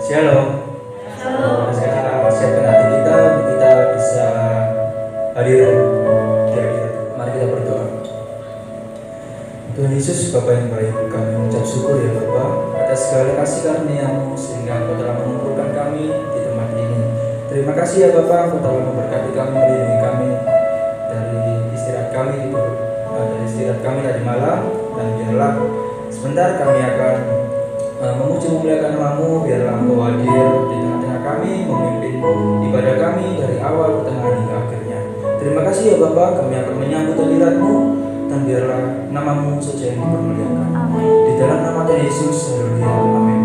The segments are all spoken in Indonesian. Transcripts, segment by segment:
Shalom. Sekarang siapkan hati kita untuk kita bisa hadir di hadirat. Mari kita berdoa. Tuhan Yesus, Bapa yang baik, kami mengucap syukur ya Bapa atas segala kasih karunia-Mu sehingga Engkau telah mengumpulkan kami di tempat ini. Terima kasih ya Bapa, Engkau telah memberkati kami, melindungi kami dari istirahat kami tadi malam, dan biarlah sebentar kami akan memuji memuliakan nama-Mu. Biarlah Engkau hadir di tengah-tengah kami, memimpin ibadah kami dari awal, pertengahan hingga akhirnya. Terima kasih ya Bapa, kami akan menyambut hadirat-Mu, dan biarlah nama-Mu saja yang dipermuliakan. Di dalam nama Tuhan Yesus, haleluya, amin.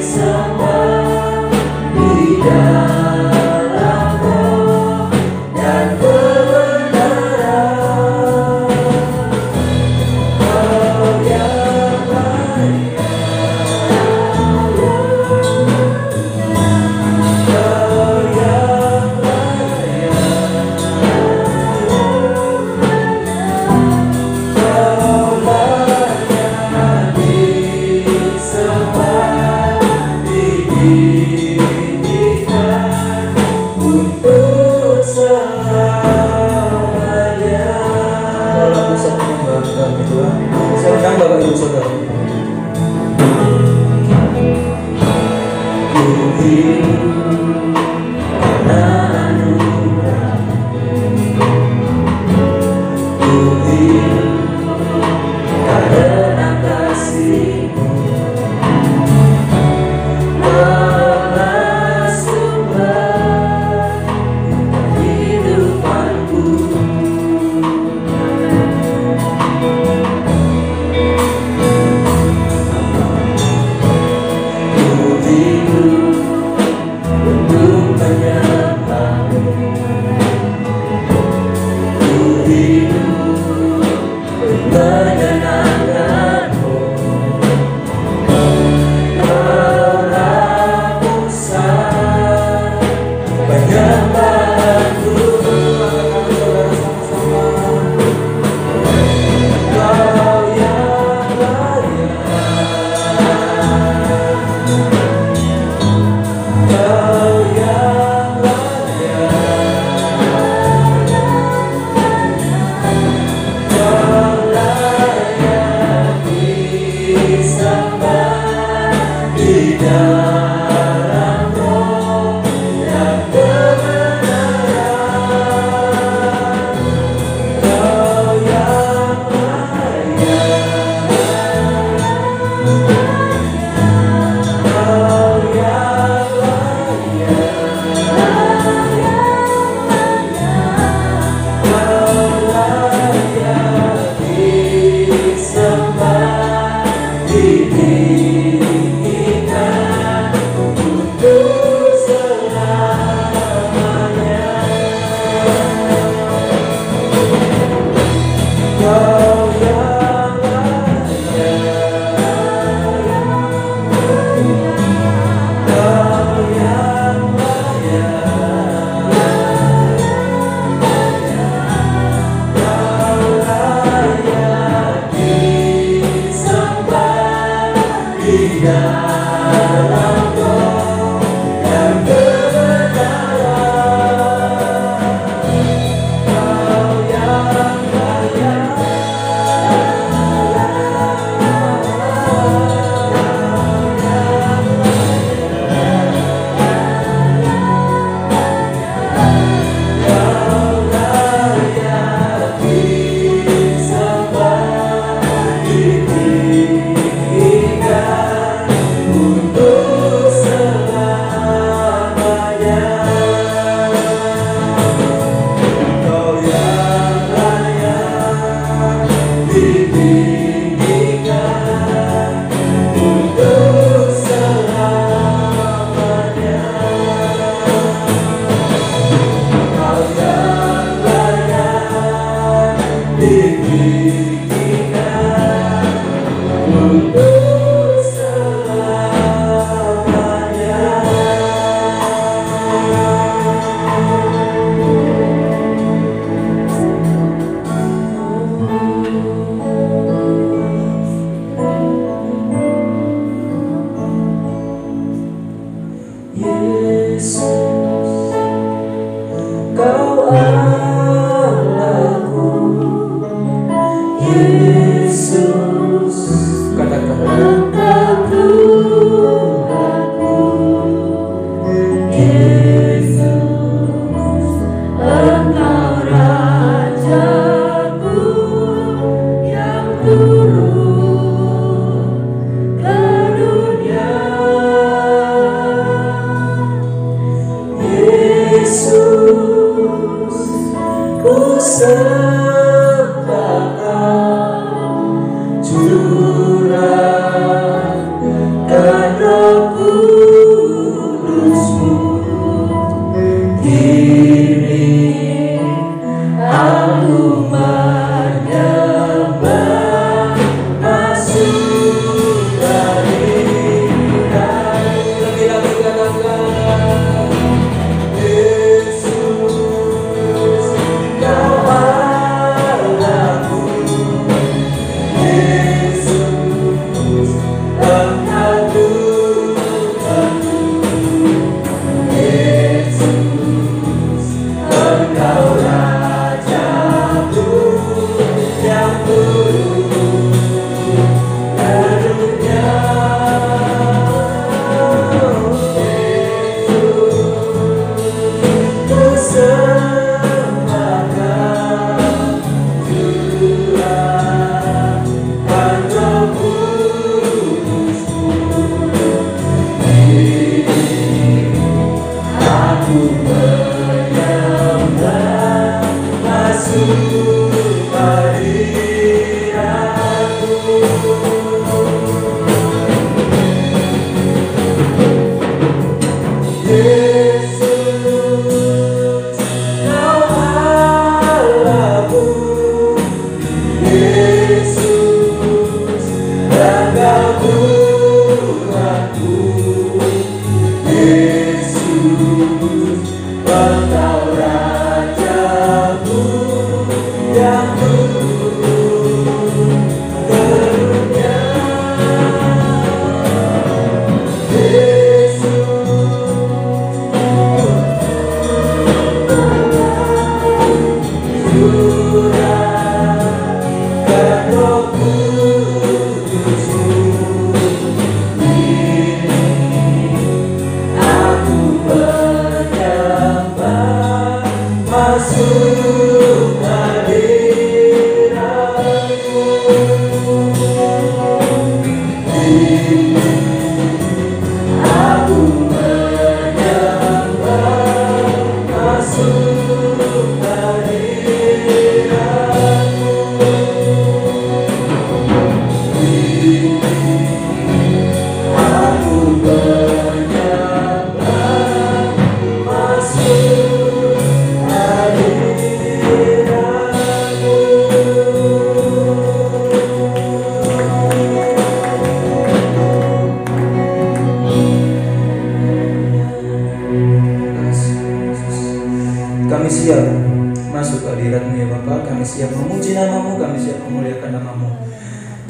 Sama saudara.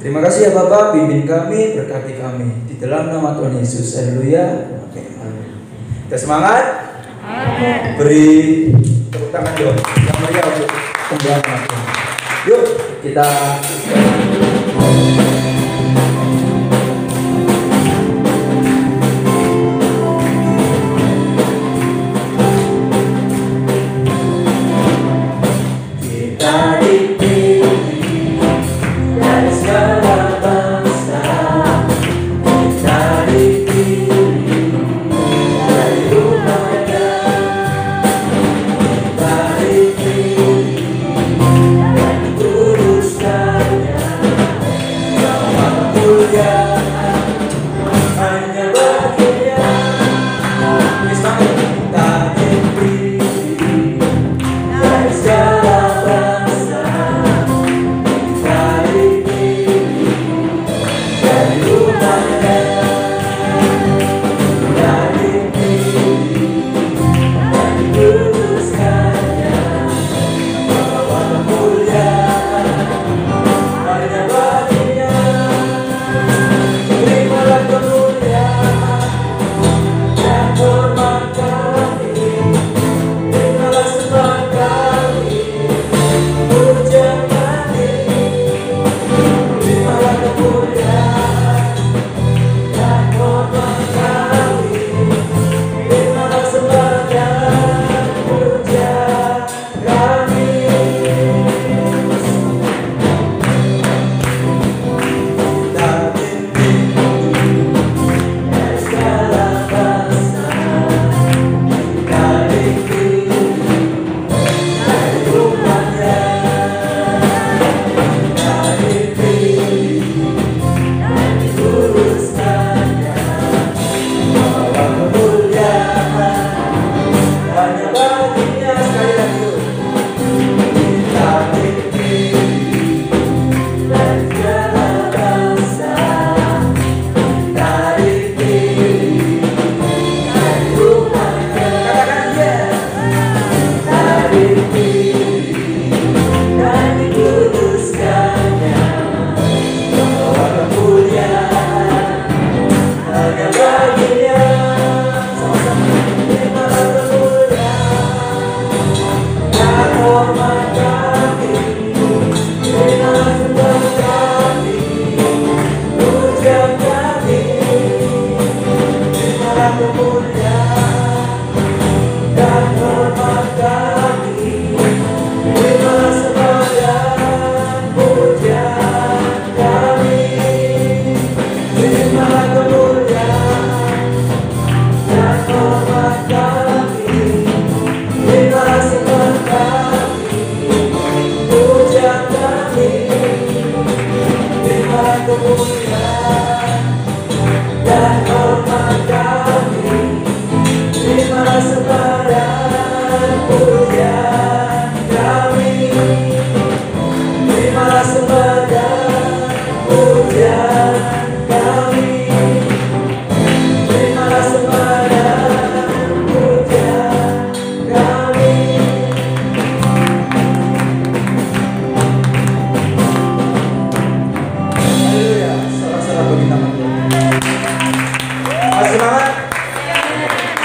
Terima kasih ya Bapak, pimpin kami, berkati kami. Di dalam nama Tuhan Yesus, haleluya. Kita semangat. Beri tepuk tangan dong yang meriah untuk pembelajaran Tuhan. Yuk kita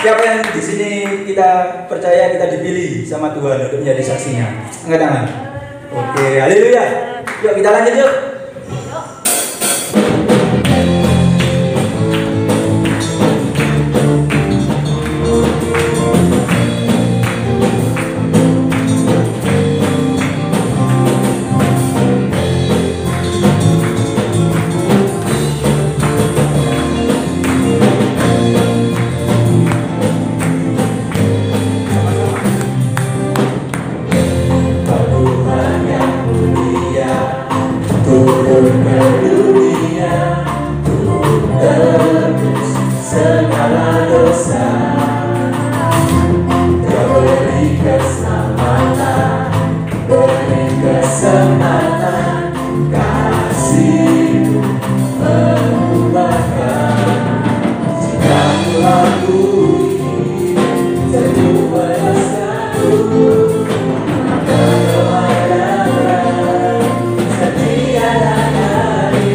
siapa yang di sini kita percaya kita dipilih sama Tuhan untuk menjadi saksinya? Angkat tangan. Oke, haleluya. Yuk kita lanjut yuk. Setia dan hari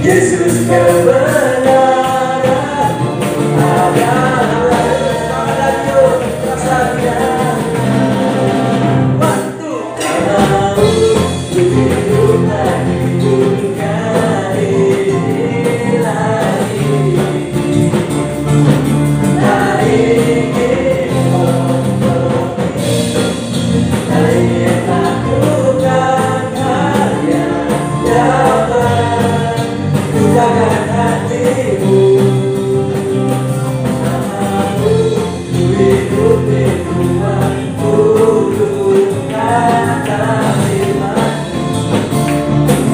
Yesus kebenaran adalah rasanya waktu tahu hidup lagi dunia ini lagi tak ingin tak ingin lakukan hal yang dapat kujaga hatimu. Hidup di ruang bulu kata iman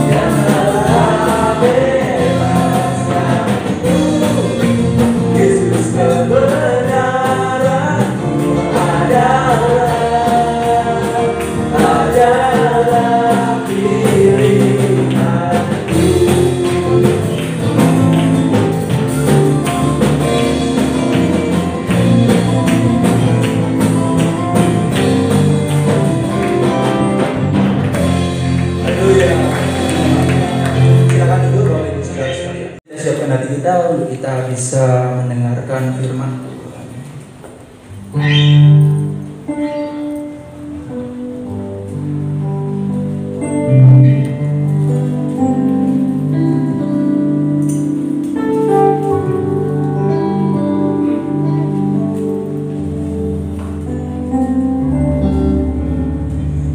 yang telah bebaskan Yesus kebenaran adalah pilihanku. Silakan duduk Bapak Ibu Saudara sekalian. Kita siapkan hati kita untuk kita bisa mendengarkan firman Tuhan.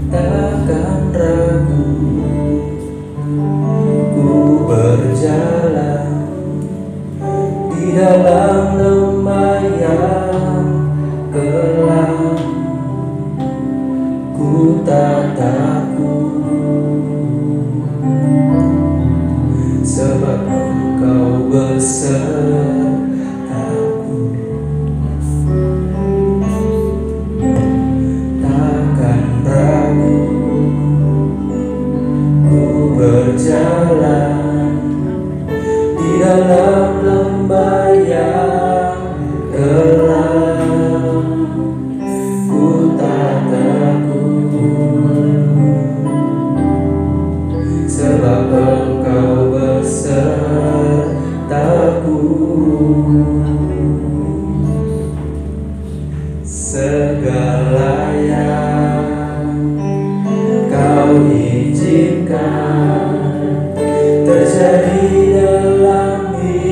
Takkan ragu ku berjalan di dalam lembah yang kelam, ku tak takut sebab Engkau besertaku. Takkan ragu ku berjalan di dalam lembah yang kelam, ku tak takut sebab Engkau besertaku. Segala yang Kau izinkan terjadi dalam hidup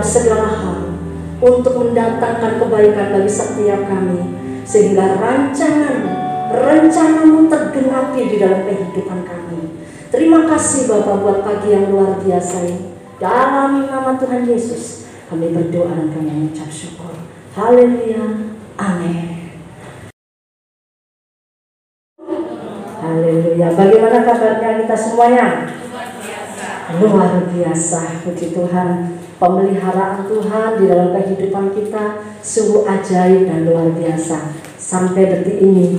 Segala hal untuk mendatangkan kebaikan bagi setiap kami, sehingga rencanamu tergenapi di dalam kehidupan kami. Terima kasih Bapak buat pagi yang luar biasa ini. Dalam nama Tuhan Yesus kami berdoa dan kami mengucap syukur. Haleluya, amin. Haleluya. Bagaimana kabarnya kita semuanya? Luar biasa, puji Tuhan. Pemeliharaan Tuhan di dalam kehidupan kita sungguh ajaib dan luar biasa. Sampai detik ini,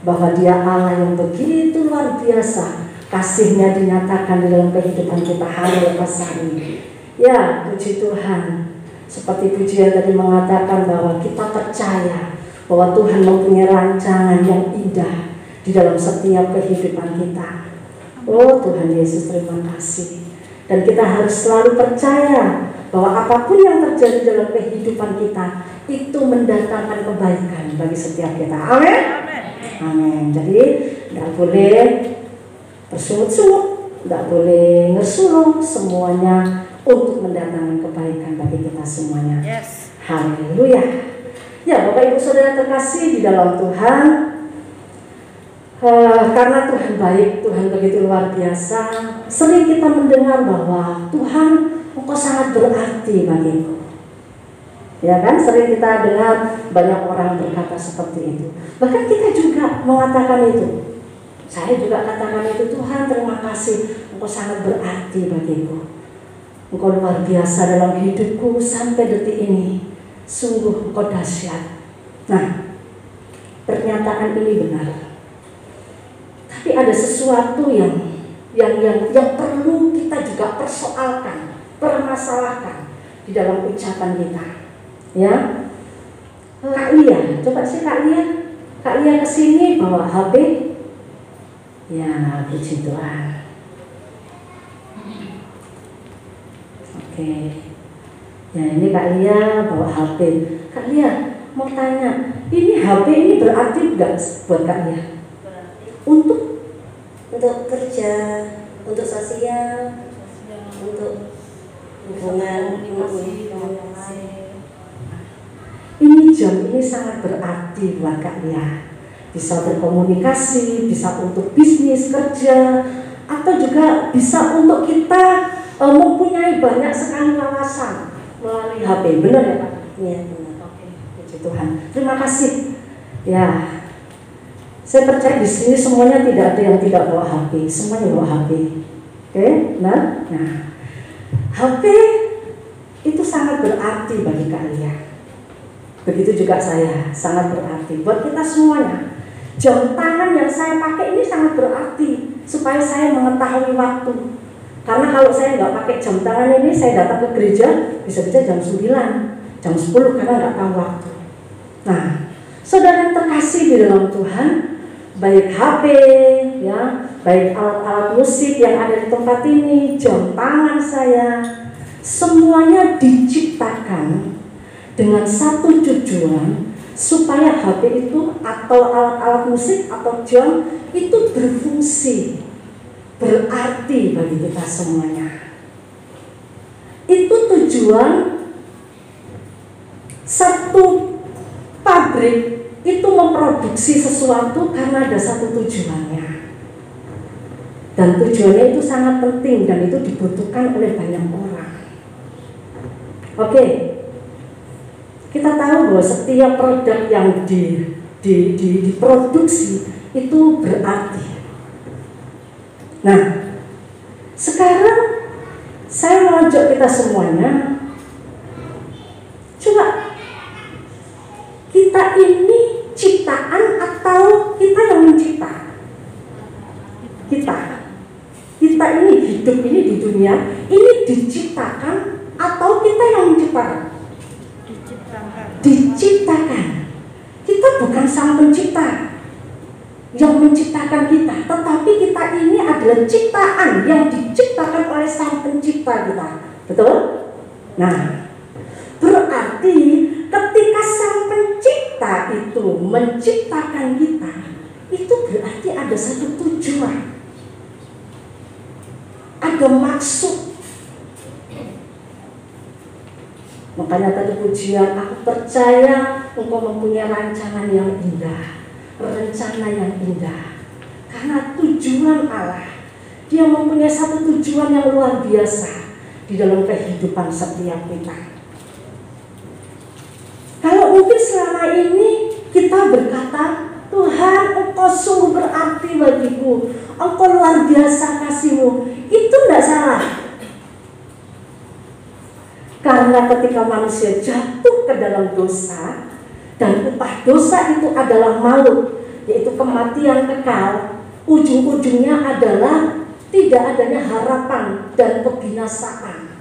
bahwa Dia Allah yang begitu luar biasa, kasih-Nya dinyatakan di dalam kehidupan kita hari lepas hari. Ya, puji Tuhan. Seperti pujian tadi mengatakan bahwa kita percaya bahwa Tuhan mempunyai rancangan yang indah di dalam setiap kehidupan kita. Oh Tuhan Yesus, terima kasih. Dan kita harus selalu percaya bahwa apapun yang terjadi dalam kehidupan kita itu mendatangkan kebaikan bagi setiap kita. Amin. Amin. Jadi tidak boleh bersungut-sungut, tidak boleh ngesulung, semuanya untuk mendatangkan kebaikan bagi kita semuanya. Yes. Haleluya. Ya, Bapak Ibu Saudara terkasih di dalam Tuhan, karena Tuhan baik, Tuhan begitu luar biasa. Sering kita mendengar bahwa Tuhan, Engkau sangat berarti bagiku. Ya kan, sering kita dengar banyak orang berkata seperti itu. Bahkan kita juga mengatakan itu. Saya juga katakan itu, Tuhan terima kasih, Engkau sangat berarti bagiku. Engkau luar biasa dalam hidupku sampai detik ini. Sungguh Engkau dahsyat. Nah, pernyataan ini benar. Tapi ada sesuatu yang perlu kita juga persoalkan, permasalahkan di dalam ucapan kita. Ya, Kak Lia, coba sih Kak Lia kesini bawa HP. Ya, puji Tuhan. Oke. Ya, ini Kak Lia bawa HP. Kak Lia mau tanya, ini HP ini berarti enggak buat Kak Lia? Untuk kerja, untuk sosial, untuk hubungan. Ini jam ini sangat berarti buat Kak Lia. Bisa berkomunikasi, bisa untuk bisnis, kerja, atau juga bisa untuk kita mempunyai banyak sekali wawasan melalui HP. Benar ya Pak? Iya benar. Oke, puji Tuhan. Terima kasih. Ya, saya percaya di sini semuanya tidak ada yang tidak bawa HP, semuanya bawa HP. Oke, nah, HP itu sangat berarti bagi kalian. Begitu juga saya, sangat berarti buat kita semuanya. Jam tangan yang saya pakai ini sangat berarti supaya saya mengetahui waktu. Karena kalau saya nggak pakai jam tangan ini, saya datang ke gereja bisa-bisa jam 9, jam 10 karena nggak tahu waktu. Nah, saudara yang terkasih di dalam Tuhan, baik HP, ya, baik alat-alat musik yang ada di tempat ini, jam tangan saya, semuanya diciptakan dengan satu tujuan, supaya HP itu atau alat-alat musik atau jam itu berfungsi, berarti bagi kita semuanya. Itu tujuan satu pabrik itu memproduksi sesuatu karena ada satu tujuannya. Dan tujuannya itu sangat penting dan itu dibutuhkan oleh banyak orang. Oke. Kita tahu bahwa setiap produk yang diproduksi itu berarti. Nah, sekarang saya mengajak kita semuanya, coba kita ini ciptaan atau kita yang mencipta? Kita ini hidup ini di dunia ini diciptakan atau kita yang menciptakan? Diciptakan. Kita bukan sang pencipta yang menciptakan kita, tetapi kita ini adalah ciptaan yang diciptakan oleh sang pencipta kita. Betul? Nah, berarti ketika sang pencipta itu menciptakan kita, itu berarti ada satu tujuan, ada maksud. Makanya tadi pujian, aku percaya engkau mempunyai rancangan yang indah, rencana yang indah. Karena tujuan Allah, Dia mempunyai satu tujuan yang luar biasa di dalam kehidupan setiap kita. Kalau mungkin selama ini kita berkata, Tuhan engkau sungguh berarti bagiku, engkau luar biasa kasih-Mu, itu tidak salah. Karena ketika manusia jatuh ke dalam dosa, dan upah dosa itu adalah maut, yaitu kematian kekal, ujung-ujungnya adalah tidak adanya harapan dan kebinasaan.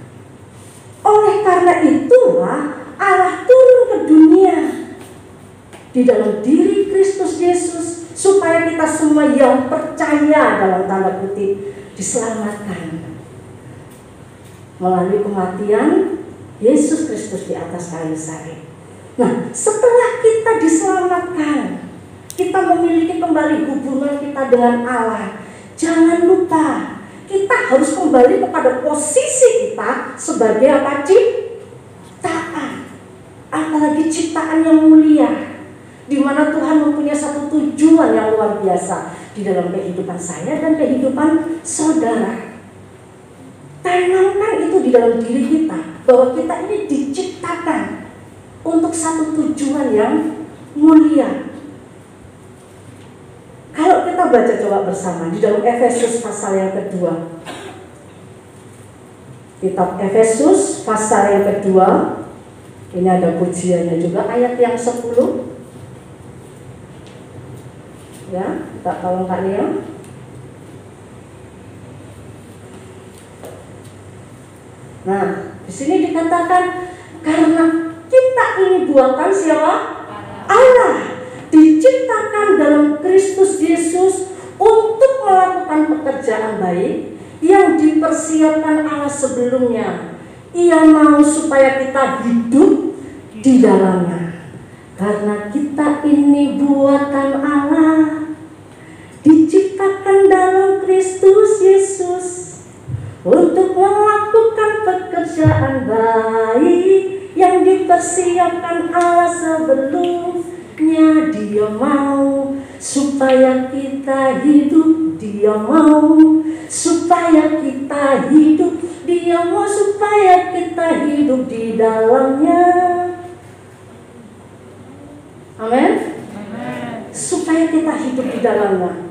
Oleh karena itulah Allah turun ke dunia di dalam diri Kristus Yesus, supaya kita semua yang percaya dalam tanda kutip diselamatkan melalui kematian Yesus Kristus di atas kayu salib. Nah, setelah kita diselamatkan, kita memiliki kembali hubungan kita dengan Allah. Jangan lupa, kita harus kembali kepada posisi kita sebagai apa? Ciptaan. Apalagi ciptaan yang mulia, di mana Tuhan mempunyai satu tujuan yang luar biasa di dalam kehidupan saya dan kehidupan saudara. Tanamkan itu di dalam diri kita, bahwa kita ini diciptakan untuk satu tujuan yang mulia. Kalau kita baca coba bersama di dalam Efesus pasal yang kedua, kitab Efesus pasal yang kedua, ini ada pujiannya juga, ayat yang 10. Ya, kita tolong Kak Nia. Nah, di sini dikatakan karena kita ini buatan siapa? Allah, diciptakan dalam Kristus Yesus untuk melakukan pekerjaan baik yang dipersiapkan Allah sebelumnya. Ia mau supaya kita hidup di dalamnya. Karena kita ini buatan Allah, diciptakan dalam Kristus Yesus untuk melakukan pekerjaan baik yang dipersiapkan Allah sebelumnya. Dia mau supaya kita hidup, Dia mau supaya kita hidup Dia mau supaya kita hidup di dalamnya. Amin. Supaya kita hidup di dalamnya.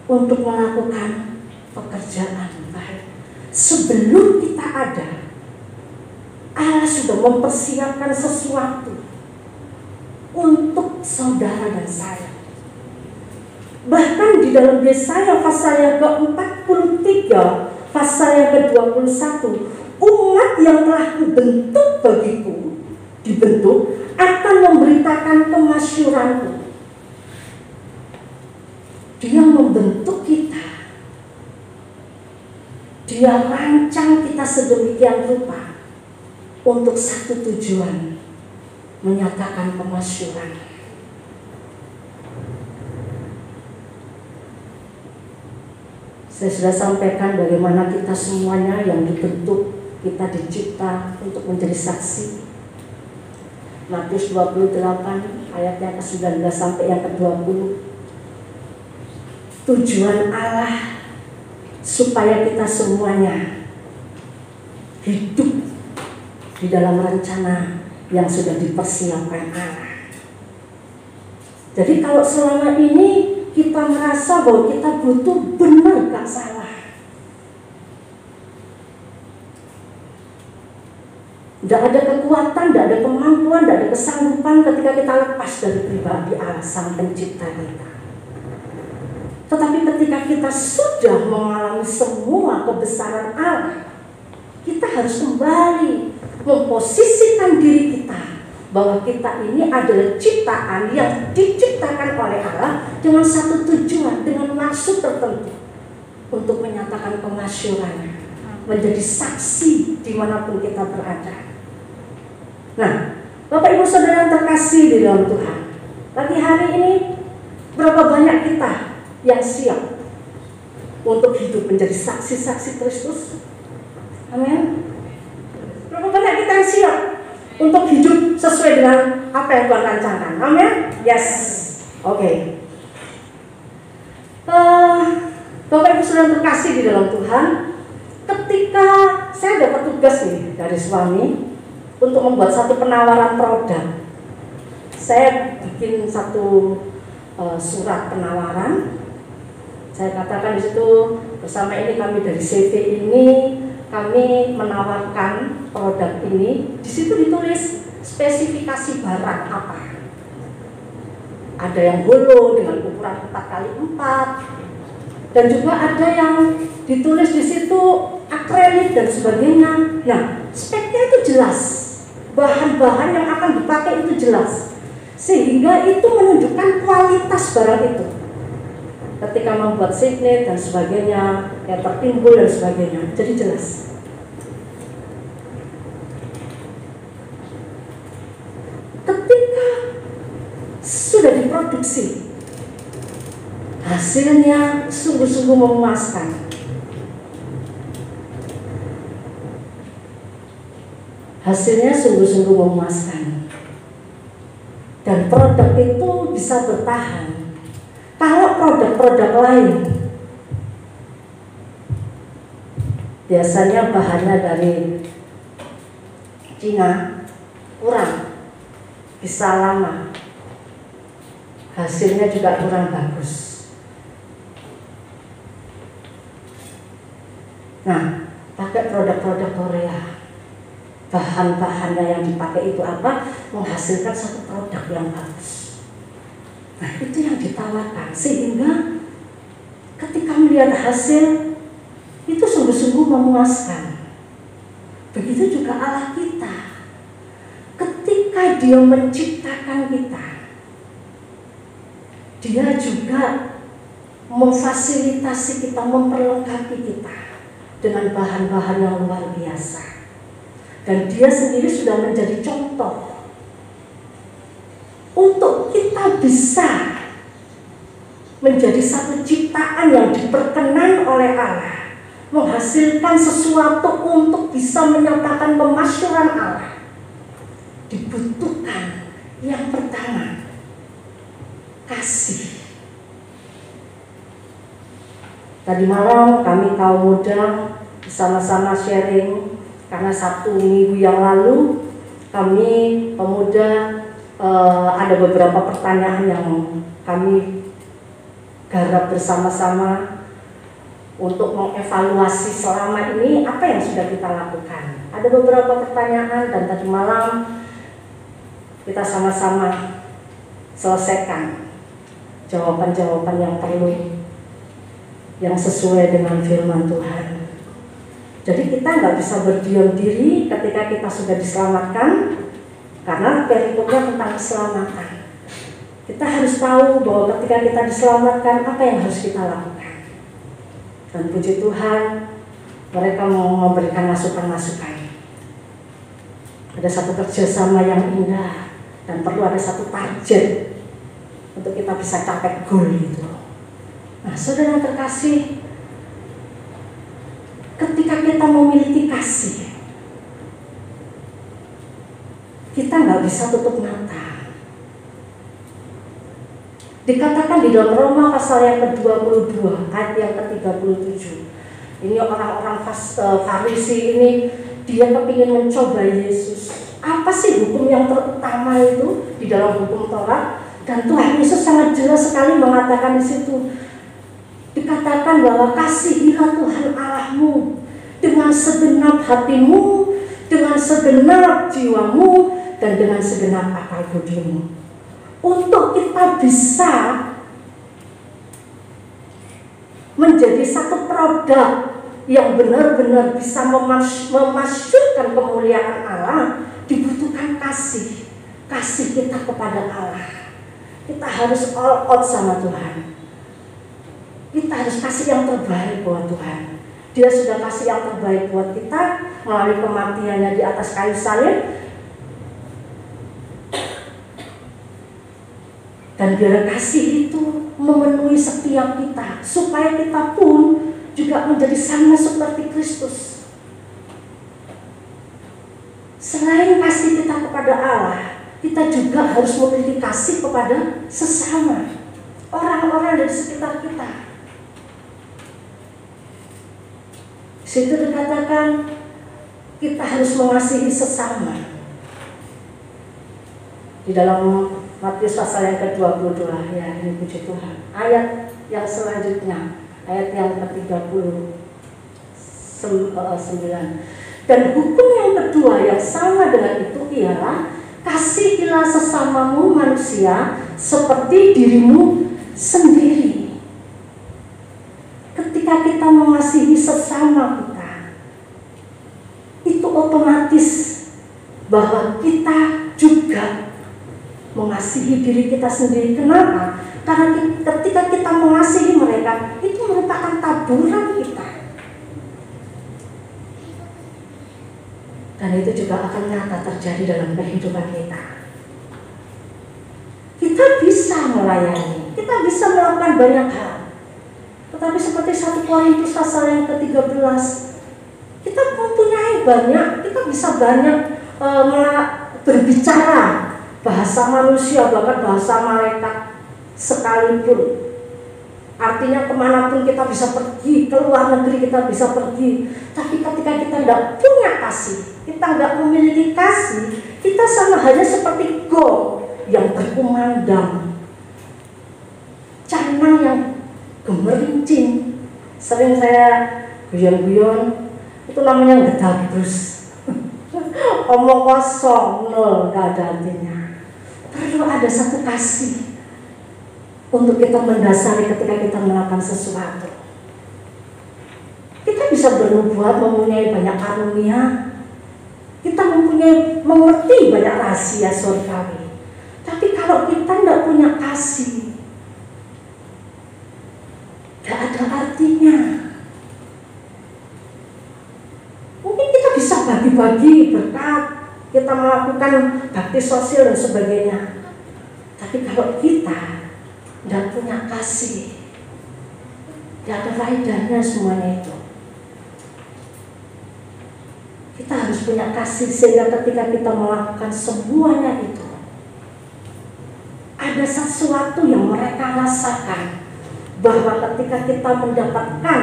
Untuk melakukan pekerjaan baik. Sebelum kita ada, Allah sudah mempersiapkan sesuatu untuk saudara dan saya. Bahkan di dalam Yesaya pasal yang ke-43, pasal yang ke-21, umat yang telah kubentuk bagiku, dibentuk, akan memberitakan kemasyuranku. Dia membentuk kita. Dia rancang kita sedemikian rupa untuk satu tujuan, menyatakan kemasyuran. Saya sudah sampaikan bagaimana kita semuanya yang dibentuk, kita dicipta untuk menjadi saksi. Matius 28 ayat yang ke-19 sampai yang ke-20. Tujuan Allah supaya kita semuanya hidup di dalam rencana yang sudah dipersiapkan Allah. Jadi kalau selama ini kita merasa bahwa kita butuh, benar gak salah. Tidak ada kekuatan, tidak ada kemampuan, tidak ada kesanggupan ketika kita lepas dari pribadi Allah Sang Pencipta kita. Tetapi ketika kita sudah mengalami semua kebesaran Allah, kita harus kembali memposisikan diri kita bahwa kita ini adalah ciptaan yang diciptakan oleh Allah dengan satu tujuan, dengan maksud tertentu, untuk menyatakan kemasyuran, menjadi saksi dimanapun kita berada. Nah, Bapak Ibu Saudara yang terkasih di dalam Tuhan, pagi hari ini berapa banyak kita yang siap untuk hidup menjadi saksi-saksi Kristus? Amin. Berapa banyak kita yang siap untuk hidup sesuai dengan apa yang Tuhan rancangkan? Amin. Yes. Oke. Bapak Ibu Saudara terkasih di dalam Tuhan, ketika saya dapat tugas nih dari suami untuk membuat satu penawaran produk, saya bikin satu surat penawaran. Saya katakan di situ, bersama ini kami dari CV ini, kami menawarkan produk ini. Di situ ditulis spesifikasi barang apa. Ada yang holo dengan ukuran 4x4, dan juga ada yang ditulis di situ akrilik dan sebagainya. Nah, speknya itu jelas, bahan-bahan yang akan dipakai itu jelas, sehingga itu menunjukkan kualitas barang itu. Ketika membuat signet dan sebagainya, yang tertimbul dan sebagainya, jadi jelas. Ketika sudah diproduksi, hasilnya sungguh-sungguh memuaskan. Hasilnya sungguh-sungguh memuaskan. Dan produk itu bisa bertahan. Kalau produk-produk lain biasanya bahannya dari Cina, kurang, bisa lama, hasilnya juga kurang bagus. Nah, pakai produk-produk Korea, bahan-bahannya yang dipakai itu apa? Menghasilkan satu produk yang bagus. Nah, itu yang ditawarkan, sehingga ketika melihat hasil itu sungguh-sungguh memuaskan. Begitu juga Allah kita, ketika Dia menciptakan kita, Dia juga memfasilitasi kita, memperlengkapi kita dengan bahan-bahan yang luar biasa. Dan Dia sendiri sudah menjadi contoh untuk kita bisa menjadi satu ciptaan yang diperkenan oleh Allah, menghasilkan sesuatu untuk bisa menyatakan kemasyuran Allah. Dibutuhkan yang pertama, kasih. Tadi malam kami kaum muda bersama-sama sharing, karena Sabtu minggu yang lalu kami pemuda ada beberapa pertanyaan yang kami garap bersama-sama untuk mengevaluasi selama ini apa yang sudah kita lakukan. Ada beberapa pertanyaan dan tadi malam kita sama-sama selesaikan jawaban-jawaban yang perlu, yang sesuai dengan firman Tuhan. Jadi kita nggak bisa berdiam diri ketika kita sudah diselamatkan, karena perikopnya tentang keselamatan. Kita harus tahu bahwa ketika kita diselamatkan, apa yang harus kita lakukan. Dan puji Tuhan, mereka mau memberikan masukan-masukan. Ada satu kerjasama yang indah dan perlu ada satu target untuk kita bisa capai goal itu. Nah, saudara yang terkasih, ketika kita memiliki kasih, kita nggak bisa tutup mata. Dikatakan di dalam Roma pasal yang ke-22 ayat yang ke-37, ini orang-orang Farisi ini, dia kepingin mencoba Yesus. Apa sih hukum yang terutama itu di dalam hukum Taurat? Dan Tuhan Yesus sangat jelas sekali mengatakan di situ. Dikatakan bahwa kasihilah Tuhan Allahmu dengan segenap hatimu, dengan segenap jiwamu, dan dengan segenap akal budimu. Untuk kita bisa menjadi satu produk yang benar-benar bisa memasyurkan kemuliaan Allah, dibutuhkan kasih. Kasih kita kepada Allah. Kita harus all out sama Tuhan. Kita harus kasih yang terbaik buat Tuhan. Dia sudah kasih yang terbaik buat kita melalui kematiannya di atas kayu salib. Dan biar kasih itu memenuhi setiap kita, supaya kita pun juga menjadi sama seperti Kristus. Selain kasih kita kepada Allah, kita juga harus memiliki kasih kepada sesama, orang-orang dari sekitar kita. Situ dikatakan kita harus mengasihi sesama. Di dalam Matius pasal yang ke-22, ya ini puji Tuhan. Ayat yang selanjutnya, ayat yang ke-39. Dan hukum yang kedua yang sama dengan itu ialah kasihilah sesamamu manusia seperti dirimu sendiri. Ketika kita mengasihi sesama kita, itu otomatis bahwa kita juga mengasihi diri kita sendiri. Kenapa? Karena ketika kita mengasihi mereka, itu merupakan taburan kita. Dan itu juga akan nyata terjadi dalam kehidupan kita. Kita bisa melayani, kita bisa melakukan banyak hal. Tetapi seperti 1 Korintus pasal yang ke-13, kita mempunyai banyak, kita bisa banyak berbicara bahasa manusia, bahkan bahasa malaikat sekalipun. Artinya kemanapun kita bisa pergi, ke luar negeri kita bisa pergi. Tapi ketika kita tidak punya kasih, kita tidak memiliki kasih, kita sama halnya seperti gong yang berkumandang, canang yang gemerincing. Sering saya guyon-guyon, itu namanya ngedabrus. Omong kosong, nol, gak ada artinya. Perlu ada satu kasih untuk kita mendasari ketika kita melakukan sesuatu. Kita bisa bernubuat, mempunyai banyak karunia, kita mengerti banyak rahasia surgawi. Tapi kalau kita tidak punya kasih, tidak ada artinya. Mungkin kita bisa bagi-bagi berkat, kita melakukan bakti sosial dan sebagainya. Tapi kalau kita tidak punya kasih, tidak ada faedahnya semuanya itu. Kita harus punya kasih sehingga ketika kita melakukan semuanya itu, ada sesuatu yang mereka rasakan bahwa ketika kita mendapatkan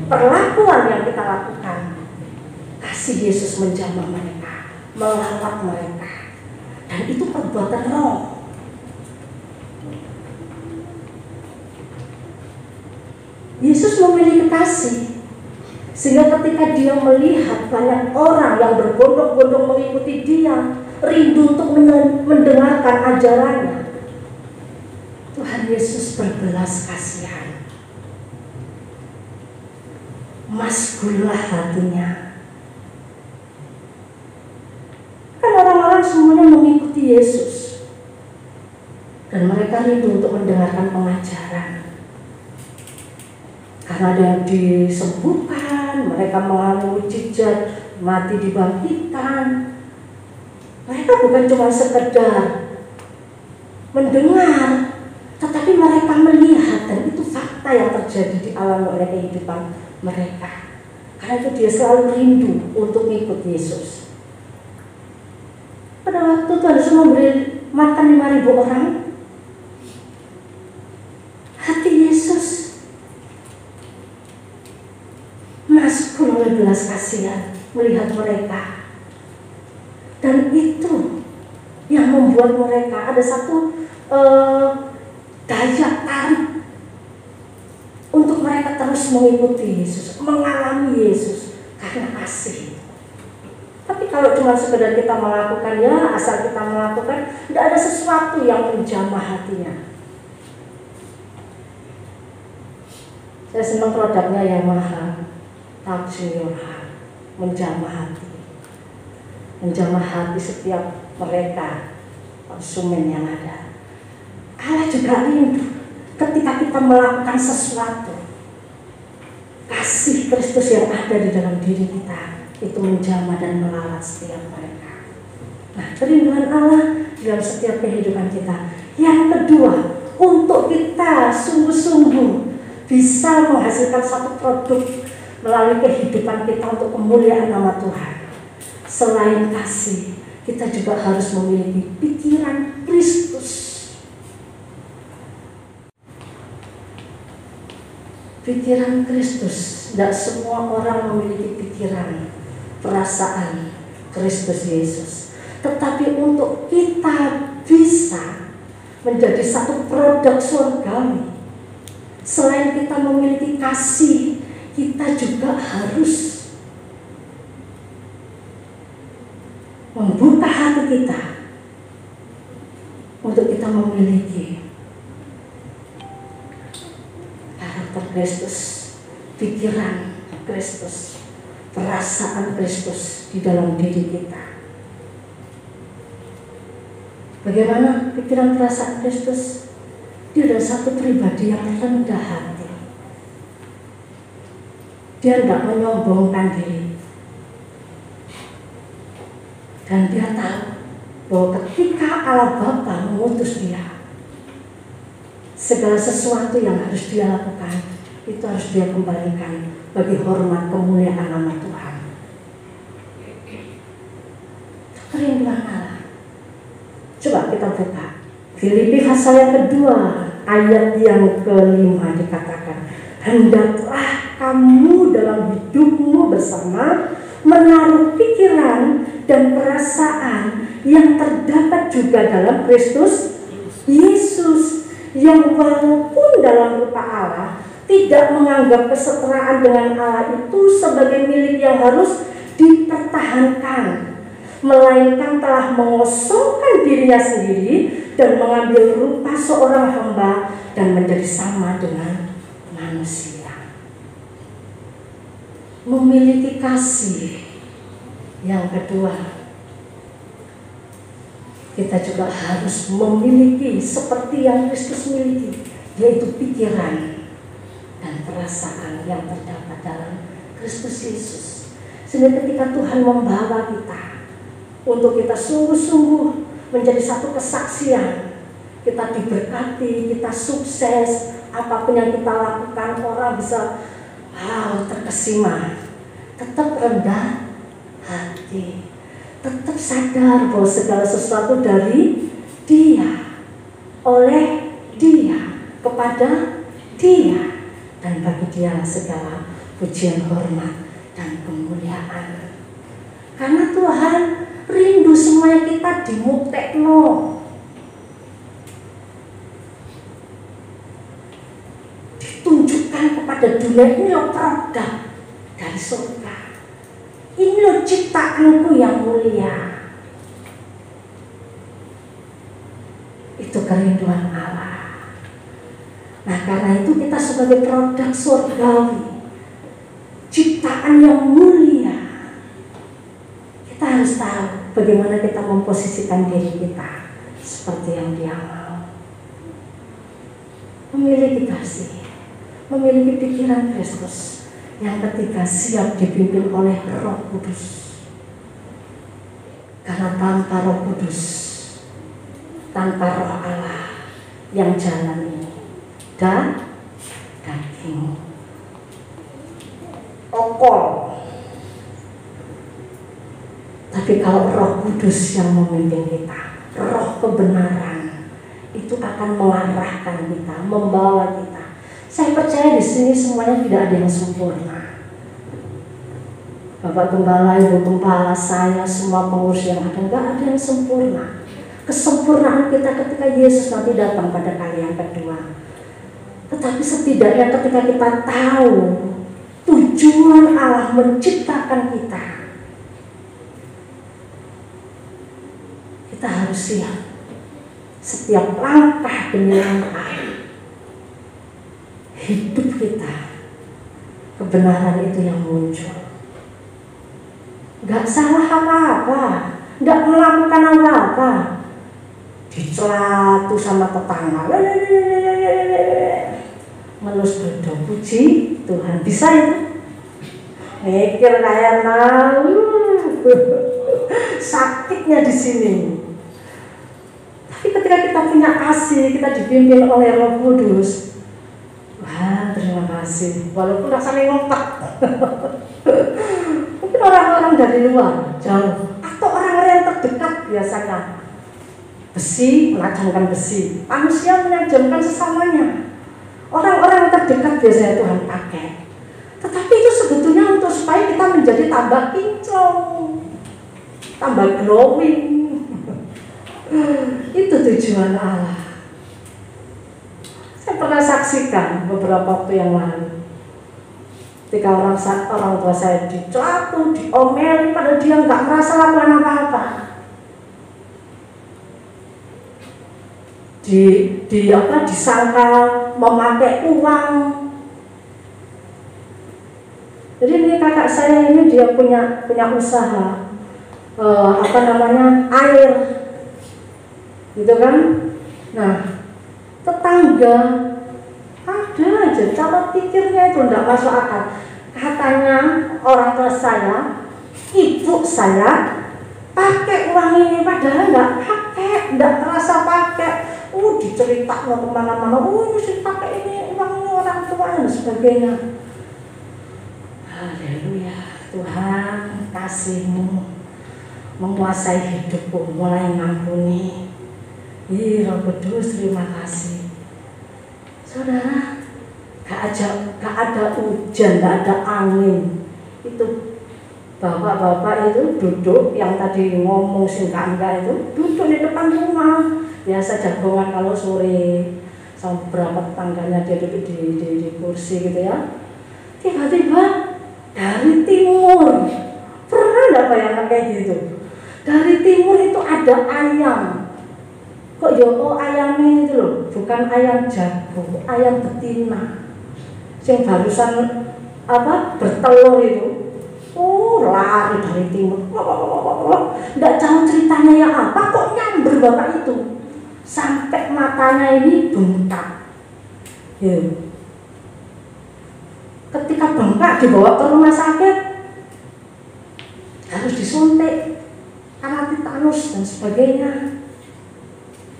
perlakuan yang kita lakukan, kasih Yesus menjamah mereka, melawat mereka, dan itu perbuatan roh. Yesus memiliki kasih, sehingga ketika dia melihat banyak orang yang berbondong-bondong mengikuti dia, rindu untuk mendengarkan ajarannya, Tuhan Yesus berbelas kasihan, maskullah hatinya. Kan orang-orang semuanya mengikuti Yesus, dan mereka rindu untuk mendengarkan pengajaran. Karena ada yang disembuhkan, mereka mengalami mujizat, mati dibangkitkan. Mereka bukan cuma sekedar mendengar, tetapi mereka melihat, dan itu fakta yang terjadi di alam oleh kehidupan mereka. Karena itu dia selalu rindu untuk mengikut Yesus. Pada waktu Tuhan Yesus memberi makan 5.000 orang, hati Yesus masuk oleh belas kasihan melihat mereka, dan itu yang membuat mereka ada satu daya tarik untuk mereka terus mengikuti Yesus, mengalami Yesus karena kasih. Tapi kalau cuma sekedar kita melakukan, ya asal kita melakukan, tidak ada sesuatu yang menjamah hatinya. Saya senang produknya Yamaha, touching your heart, menjamah hati, menjamah hati setiap mereka konsumen yang ada. Allah juga rindu ketika kita melakukan sesuatu, kasih Kristus yang ada di dalam diri kita itu menjamah dan melawat setiap mereka. Nah, kerinduan Allah dalam setiap kehidupan kita. Yang kedua, untuk kita sungguh-sungguh bisa menghasilkan satu produk melalui kehidupan kita untuk kemuliaan nama Tuhan. Selain kasih, kita juga harus memiliki pikiran Kristus. Pikiran Kristus. Tidak semua orang memiliki pikiran, perasaan Kristus Yesus. Tetapi untuk kita bisa menjadi satu produk surgawi, selain kita memiliki kasih, kita juga harus membuka hati kita untuk kita memiliki karakter Kristus, pikiran Kristus, perasaan Kristus di dalam diri kita. Bagaimana pikiran perasaan Kristus? Dia adalah satu pribadi yang rendah hati. Dia tidak menyombongkan diri. Dan dia tahu bahwa ketika Allah Bapa mengutus dia, segala sesuatu yang harus dia lakukan itu harus dia kembalikan bagi hormat kemuliaan nama Tuhan. Kerinduan Allah. Coba kita buka Filipi pasal yang kedua ayat yang ke-5 dikatakan, hendaklah kamu dalam hidupmu bersama menaruh pikiran dan perasaan yang terdapat juga dalam Kristus Yesus, yang walaupun dalam rupa Allah tidak menganggap kesetaraan dengan Allah itu sebagai milik yang harus dipertahankan, melainkan telah mengosongkan dirinya sendiri dan mengambil rupa seorang hamba dan menjadi sama dengan manusia. Memiliki kasih. Yang kedua, kita juga harus memiliki seperti yang Kristus miliki, yaitu pikiran dan perasaan yang terdapat dalam Kristus Yesus. Sehingga ketika Tuhan membawa kita untuk kita sungguh-sungguh menjadi satu kesaksian, kita diberkati, kita sukses, apapun yang kita lakukan orang bisa terkesima, tetap rendah hati, tetap sadar bahwa segala sesuatu dari Dia, oleh Dia, kepada Dia, dan bagi Dia segala pujian, hormat, dan kemuliaan. Karena Tuhan rindu semuanya kita dimuktekno. Ditunjukkan kepada dunia, ini loh produk dari surga. Ini loh ciptaanku yang mulia. Itu kerinduan Allah. Nah, karena itu kita sebagai produk surgawi, ciptaan yang mulia, kita harus tahu bagaimana kita memposisikan diri kita seperti yang Dia mau. Memiliki kasih, memiliki pikiran Kristus. Yang ketiga, siap dipimpin oleh Roh Kudus. Karena tanpa Roh Kudus, tanpa Roh Allah yang jalan ini, dan daging okol. Tapi kalau Roh Kudus yang memimpin kita, Roh kebenaran, itu akan mengarahkan kita, membawa kita. Saya percaya di sini semuanya tidak ada yang sempurna. Bapak Gembala, Ibu Gembala, saya, semua pengurus yang ada, nggak ada yang sempurna. Kesempurnaan kita ketika Yesus nanti datang pada kali yang kedua. Tetapi setidaknya ketika kita tahu tujuan Allah menciptakan kita, kita harus siap. Setiap langkah demi langkah hidup kita, kebenaran itu yang muncul. Gak salah apa-apa, gak melakukan apa-apa, dicela tuh sama tetangga, ngelus dodo, puji Tuhan. Bisa ya? Mikir kayak sakitnya di sini. Tapi ketika kita punya kasih, kita dipimpin oleh Roh Kudus, wah, terima kasih. Walaupun rasanya ngompak. Mungkin orang-orang dari luar jauh, atau orang-orang yang terdekat biasanya. Besi menajamkan besi, manusia menajamkan sesamanya. Orang-orang yang terdekat biasanya Tuhan pakai. Tetapi itu sebetulnya untuk supaya kita menjadi tambah kinclong, tambah glowing. Itu tujuan Allah. Saya pernah saksikan beberapa waktu yang lalu, ketika orang tua saya dicatu, diomelin, padahal dia nggak merasa lakukan apa-apa. Disangka memakai uang. Jadi ini kakak saya ini dia punya usaha air, gitu kan? Nah, tetangga ada aja cara pikirnya itu tidak masuk akal. Katanya orang tua saya, ibu saya pakai uang ini, padahal nggak pakai, nggak terasa pakai. Diceritakan kemana-mana, mesti pakai ini uang ini orang tua dan sebagainya. Haleluya, Tuhan kasih-Mu menguasai hidupku, mulai ngampuni. Roh Kudus, terima kasih. Saudara, gak ada hujan, gak ada angin. Itu bapak-bapak itu duduk, yang tadi ngomong singkat-singkat itu duduk di depan rumah. Biasa jagongan kalau sore, sama beberapa tetangganya dia duduk di kursi gitu ya. Tiba-tiba dari timur, pernah gak bayangkan kayak gitu? Dari timur itu ada ayam. Kok ayamnya itu loh, bukan ayam jago, ayam betina. Yang barusan bertelur itu. Lari dari timur. Nggak tahu ceritanya yang apa, kok nyamber bapak itu. Sampai matanya ini bengkak. Ketika bengkak dibawa ke rumah sakit, harus disuntik karena tetanus dan sebagainya.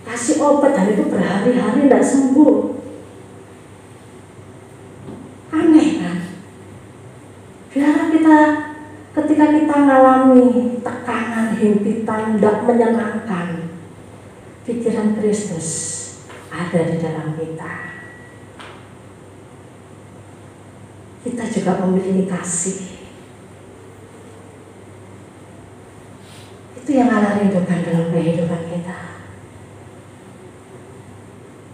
Kasih obat, dan itu berhari-hari tidak sembuh. Aneh kan? Biarlah kita ketika kita mengalami tekanan, himpitan, tidak menyenangkan, pikiran Kristus ada di dalam kita. kita juga memiliki kasih. Itu yang Allah rindukan dalam kehidupan kita.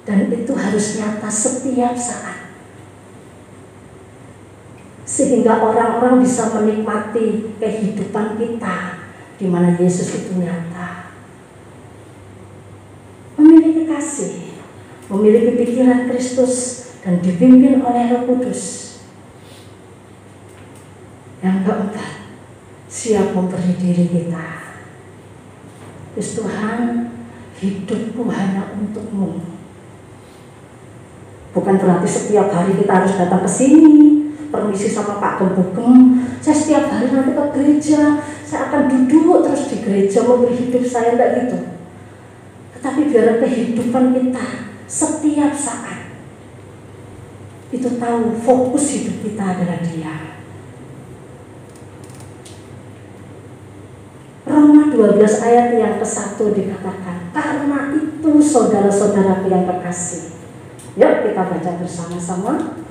Dan itu harus nyata setiap saat. Sehingga orang-orang bisa menikmati kehidupan kita di mana Yesus itu nyata. Memiliki kasih, memiliki pikiran Kristus, dan dipimpin oleh Roh Kudus. Yang keempat, siap memberi diri kita. Terus Tuhan, hidupku hanya untukmu. Bukan berarti setiap hari kita harus datang ke sini, permisi sama Pak Gembugem, saya setiap hari nanti ke gereja, saya akan duduk terus di gereja memberi hidup saya, enggak gitu. Tetapi biar kehidupan kita setiap saat itu tahu fokus hidup kita adalah Dia. Roma 12 ayat yang ke-1 dikatakan, karena itu saudara-saudaraku yang kekasih. Yuk kita baca bersama-sama.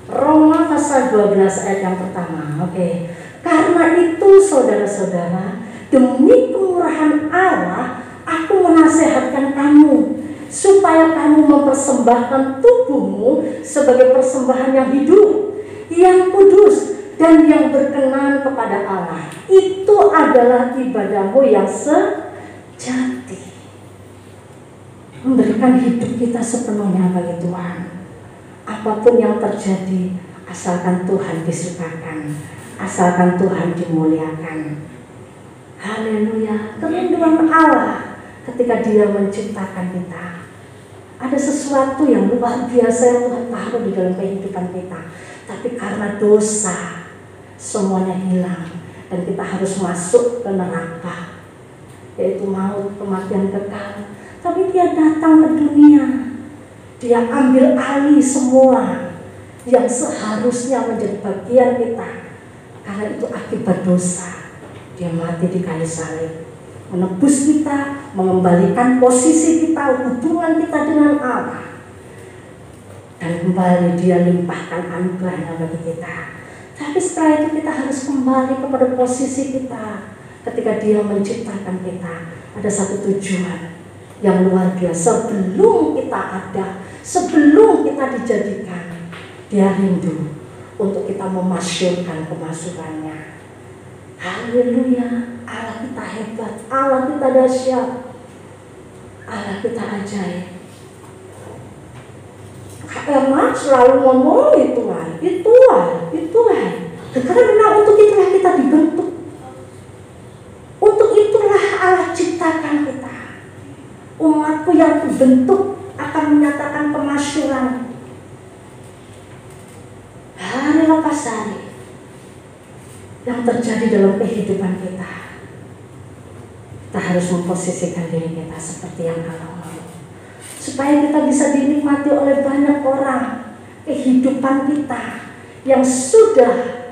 Roma pasal 12 ayat yang pertama. Oke. Karena itu saudara-saudara, demi kemurahan Allah, aku menasihatkan kamu supaya kamu mempersembahkan tubuhmu sebagai persembahan yang hidup, yang kudus, dan yang berkenan kepada Allah. Itu adalah ibadahmu yang sejati. Memberikan hidup kita sepenuhnya bagi Tuhan. Apapun yang terjadi, asalkan Tuhan disukakan, asalkan Tuhan dimuliakan. Haleluya. Kerinduan Allah ketika Dia menciptakan kita. Ada sesuatu yang luar biasa yang Tuhan taruh di dalam kehidupan kita. Tapi karena dosa, semuanya hilang. Dan kita harus masuk ke neraka, yaitu maut, kematian kekal. Tapi Dia datang ke dunia. Dia ambil alih semua yang seharusnya menjadi bagian kita. Karena itu akibat dosa. Dia mati di kayu salib, menebus kita, mengembalikan posisi kita, hubungan kita dengan Allah. Dan kembali Dia limpahkan anugerahnya bagi kita. Tapi setelah itu kita harus kembali kepada posisi kita. Ketika Dia menciptakan kita, ada satu tujuan yang luar biasa. Sebelum kita ada, sebelum kita dijadikan, Dia rindu untuk kita memasyurkan kemasukannya. Haleluya. Allah kita hebat, Allah kita dahsyat, Allah kita ajaib. Kak Erna selalu ngomong itulah. Karena memang untuk itulah kita dibentuk. Untuk itulah Allah ciptakan kita. Umatku yang dibentuk akan menyatakan kemasyuran hari lepas hari yang terjadi dalam kehidupan kita. Kita harus memposisikan diri kita seperti yang Allah mau, supaya kita bisa dinikmati oleh banyak orang. Kehidupan kita yang sudah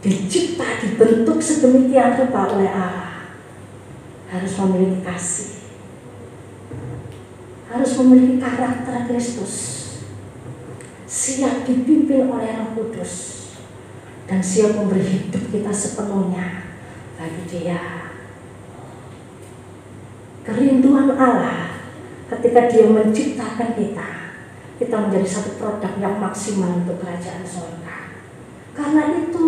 dicipta, dibentuk sedemikian rupa oleh Allah, harus memiliki kasih, harus memiliki karakter Kristus, siap dipimpin oleh Roh Kudus, dan siap memberi hidup kita sepenuhnya bagi Dia. Kerinduan Allah ketika Dia menciptakan kita menjadi satu produk yang maksimal untuk kerajaan surga. Karena itu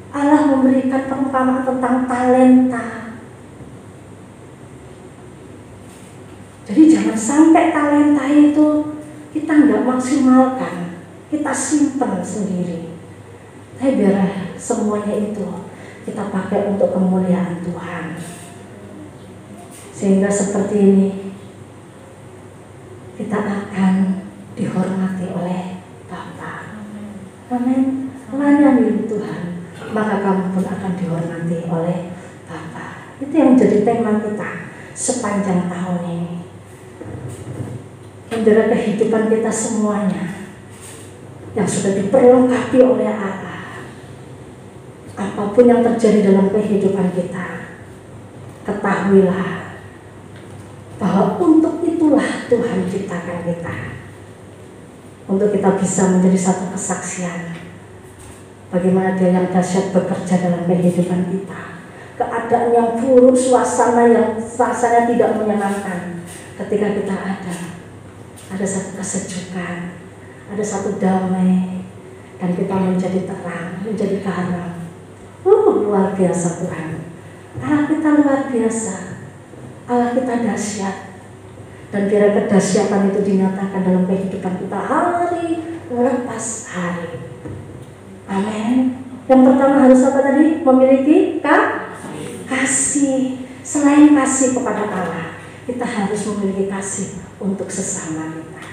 Allah memberikan perumpamaan tentang talenta. Jadi jangan sampai talenta itu kita nggak maksimalkan, kita simpan sendiri. Tapi biar semuanya itu kita pakai untuk kemuliaan Tuhan. Sehingga seperti ini kita akan dihormati oleh Bapa. Amin. Melayani Tuhan, maka kamu pun akan dihormati oleh Bapa. Itu yang menjadi tema kita sepanjang tahun ini. Saudara, kehidupan kita semuanya yang sudah diperlengkapi oleh Allah. Apapun yang terjadi dalam kehidupan kita, ketahuilah bahwa untuk itulah Tuhan ciptakan kita. untuk kita bisa menjadi satu kesaksian bagaimana Dia yang dahsyat bekerja dalam kehidupan kita. Keadaan yang buruk, suasana yang rasanya tidak menyenangkan, ketika kita ada satu kesejukan, ada satu damai, dan kita menjadi terang, menjadi garam. Luar biasa Tuhan. Allah kita luar biasa, Allah kita dahsyat. Dan biar kedahsyatan itu dinyatakan dalam kehidupan kita hari lepas hari. Amin. Yang pertama harus apa tadi? Memiliki kasih. Selain kasih kepada Allah, kita harus memiliki kasih untuk sesama kita.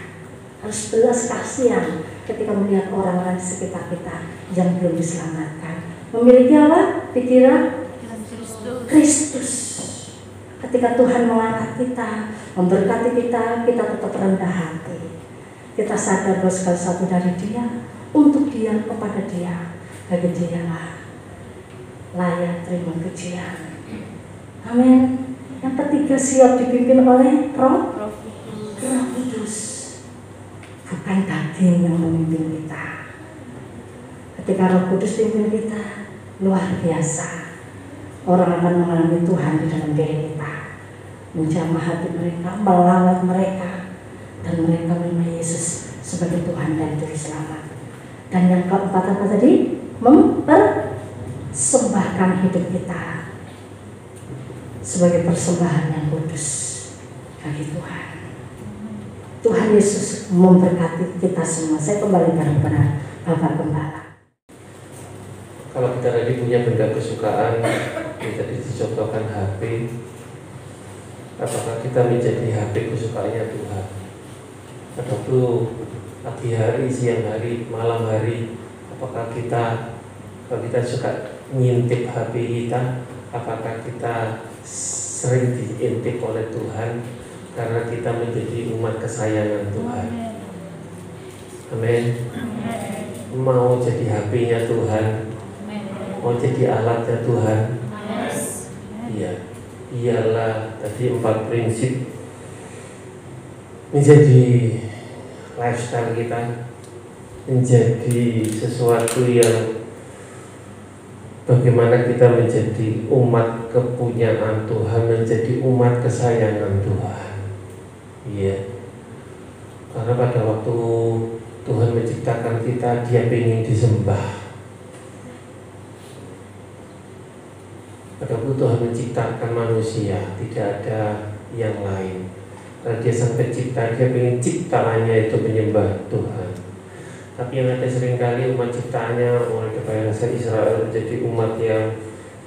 Harus belas kasihan ketika melihat orang-orang di sekitar kita yang belum diselamatkan. Memiliki apa? Pikiran Kristus. Ketika Tuhan mengangkat kita, memberkati kita, kita tetap rendah hati. Kita sadar bahwa segala sesuatu dari Dia, untuk Dia, kepada Dia, bagi Dialah layak terima pujian. Amin. Yang ketiga, siap dipimpin oleh Roh Kudus, bukan daging yang memimpin kita. Ketika Roh Kudus pimpin kita, luar biasa. Orang akan mengalami Tuhan di dalam diri kita, menjamah hati mereka, melawat mereka, dan mereka menerima Yesus sebagai Tuhan dan Juru Selamat. Dan yang keempat apa tadi? Mempersembahkan hidup kita sebagai persembahan yang kudus bagi Tuhan. Tuhan Yesus memberkati kita semua. Saya kembali kepada Bapak Gembala. Kalau kita tadi punya benda kesukaan, kita dicontohkan HP, apakah kita menjadi HP kesukaannya Tuhan? Atau pagi hari, siang hari, malam hari, apakah kalau kita suka ngintip HP kita, apakah kita sering diintip oleh Tuhan karena kita menjadi umat kesayangan Tuhan? Amin. Mau jadi HP-nya Tuhan, mau jadi alatnya Tuhan. Iya, ialah tadi 4 prinsip menjadi lifestyle kita, menjadi sesuatu yang bagaimana kita menjadi umat kepunyaan Tuhan, menjadi umat kesayangan Tuhan. Iya, karena pada waktu Tuhan menciptakan kita, Dia ingin disembah. Pada waktu Tuhan menciptakan manusia, tidak ada yang lain. Karena Dia sang pencipta, Dia ingin ciptaannya itu menyembah Tuhan. Tapi yang ada seringkali umat ciptaannya, mulai dari bangsa Israel, menjadi umat yang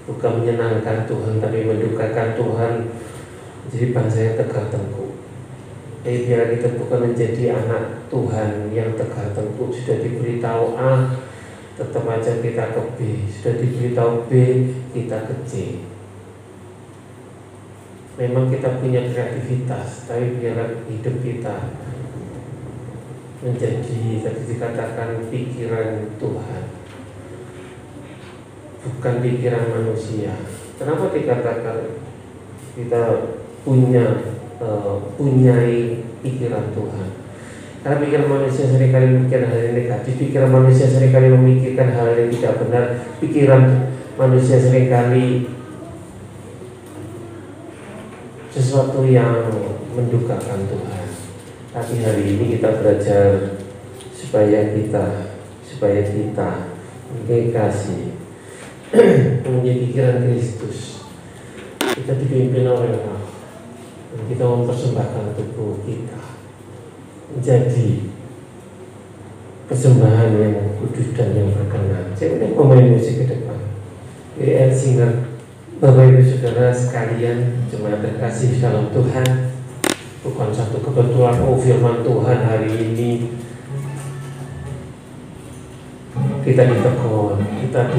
bukan menyenangkan Tuhan, tapi mendukakan Tuhan, menjadi bangsa yang tegar tengkuk. Jadi biar kita bukan menjadi anak Tuhan yang tegar tengkuk. Sudah diberitahu A, tetap aja kita ke B. Sudah diberitahu B, kita ke C. Memang kita punya kreativitas, tapi biar hidup kita menjadi, tadi dikatakan, pikiran Tuhan, bukan pikiran manusia. Kenapa dikatakan kita punyai pikiran Tuhan? Karena pikiran manusia seringkali memikirkan hal yang negatif, pikiran manusia seringkali memikirkan hal yang tidak benar, pikiran manusia seringkali sesuatu yang mendukakan Tuhan. Tapi hari ini kita belajar supaya kita memiliki kasih, mempunyai pikiran Kristus. Kita dipimpin oleh Allah, dan kita mempersembahkan tubuh kita menjadi persembahan yang kudus dan yang berkenan. Saya ingin pemain musik ke depan. E.L. Singer. Bapak Ibu Saudara sekalian, jemaat terkasih dalam Tuhan, bukan satu kebetulan firman Tuhan hari ini kita ditegur, kita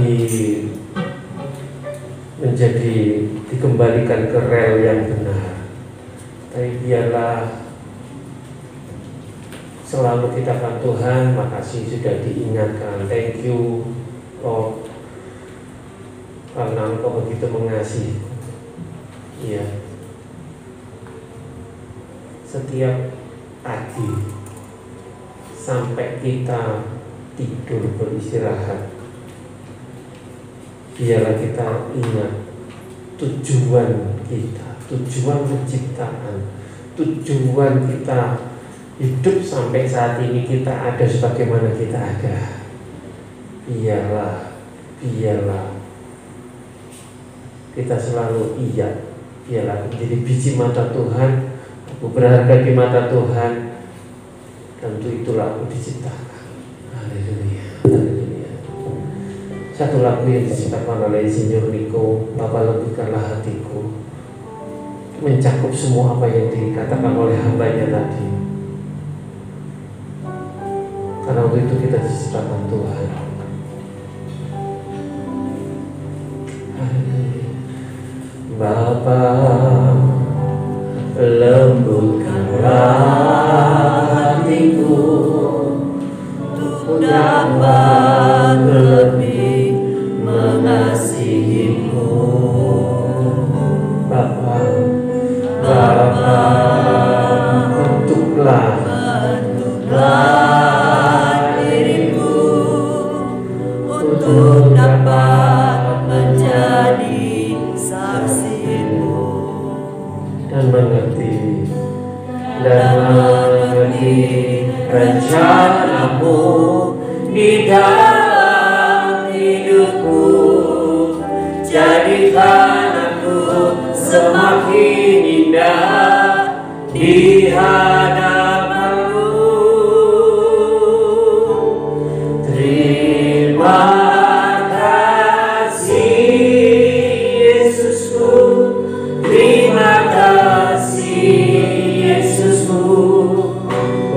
dikembalikan ke rel yang benar. Tapi biarlah selalu kita katakan Tuhan, makasih sudah diingatkan. Thank you Lord, karena Engkau begitu mengasihi. Iya. Setiap pagi sampai kita tidur beristirahat. Biarlah kita ingat tujuan kita, tujuan penciptaan, tujuan kita hidup sampai saat ini kita ada sebagaimana kita ada. Biarlah kita selalu biarlah menjadi biji mata Tuhan, aku berharga di mata Tuhan, dan untuk itulah aku diciptakan. Haleluya, haleluya. Satu lagu yang diciptakan oleh Insinyur Niko, Bapa lembutkanlah hatiku, mencakup semua apa yang dikatakan oleh hambanya tadi. Karena waktu itu kita diciptakan Tuhan. Bapa lembutkanlah hatiku untuk dapat lebih mengasihimu. Bapa bentuklah diriku untuk dapat menjadi saksimu dan mengerti rencanamu di dalam hidupku. Jadikan aku semakin indah di hadapanmu. Terima kasih Yesusku, terima kasih Yesusku.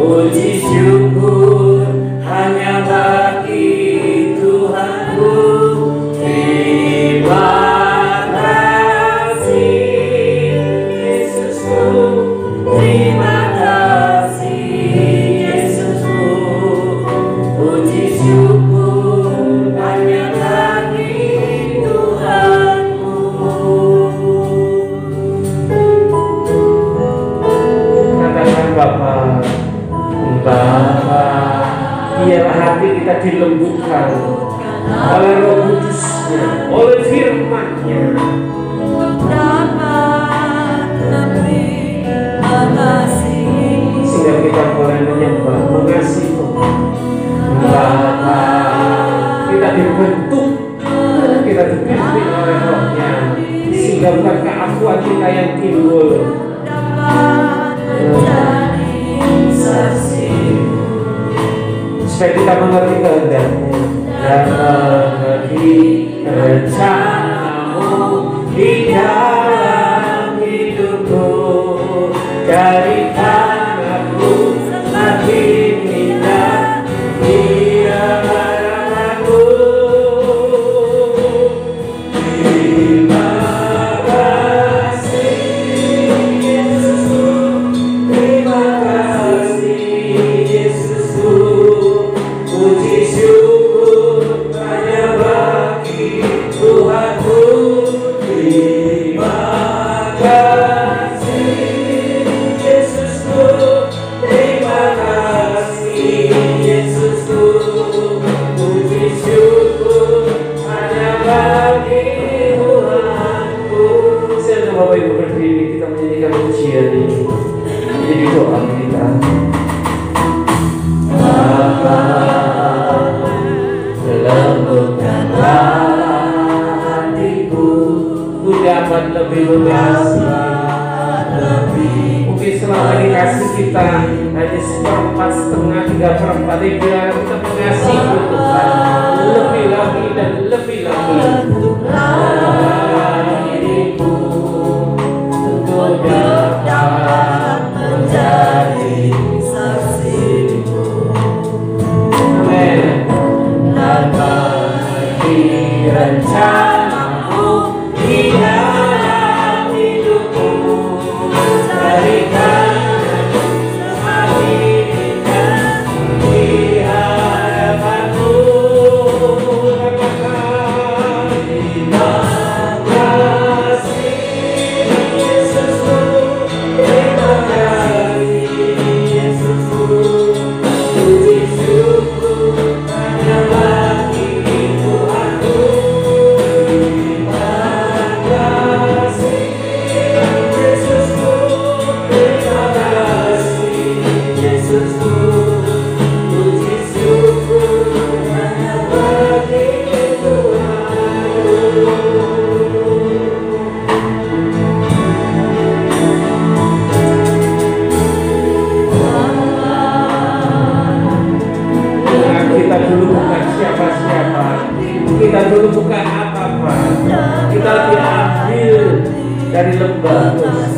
Puji syukur hanya bagi Tuhanku. Terima kasih Yesusku, terima kasih Yesusku. Puji syukur hanya bagi Tuhanku. Katakan Bapa, biarlah hati kita dilembutkan oleh Roh Kudus-Nya, oleh firman-Nya, sehingga kita boleh menyembah, mengasihi Tuhan. Bapa, kita dibentuk, kita dipimpin oleh Roh-Nya, sehingga bukan keakuan kita yang timbul, supaya kita mengerti kehendak-Mu dan mengerti rencanamu di dalam hidupku. Jadikan aku semakin indah di hadapanmu. Terima kasih Yesusku, terima kasih Yesusku. Puji syukur hanya bagi Tuhanku. Terima kasih Yesusku, terima kasih Yesusku. Puji syukur hanya bagi Tuhanku. Silakan Bapak Ibu berdiri, kita menyanyikan pujian ini menjadi doa kita. Lembutkanlah hatiku, ku dapat lebih mengasihi. Mungkin selama ini kasih kita hanya 1/4, 3/4, biar kita mengasihi Tuhan lebih lagi dan lebih lagi. Diriku untuk dapat menjadi saksimu. Amen. Dan bagi rencanamu di dalam hidupku. Jadikan aku semakin indah di hadapanmu. Terima Kita diambil dari lembah dosa,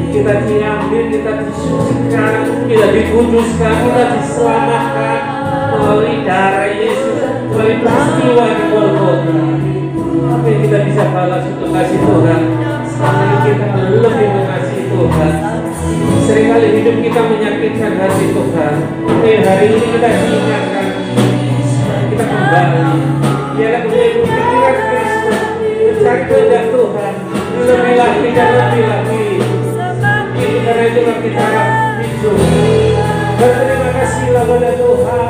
kita diambil, kita disucikan, kita dikuduskan, kita diselamatkan melalui darah Yesus, melalui peristiwa di Golgota. Apa yang kita bisa balas untuk kasih Tuhan? Karena kita lebih mengasihi Tuhan. Seringkali hidup kita menyakitkan hati Tuhan. Tapi hari ini kita diingatkan, kita kembali. Ialah menjadi pikiran Kristus, mencari kehendak Tuhan lebih lagi dan lebih lagi. Itu karena itulah kita hidup. Berterima kasihlah pada Tuhan.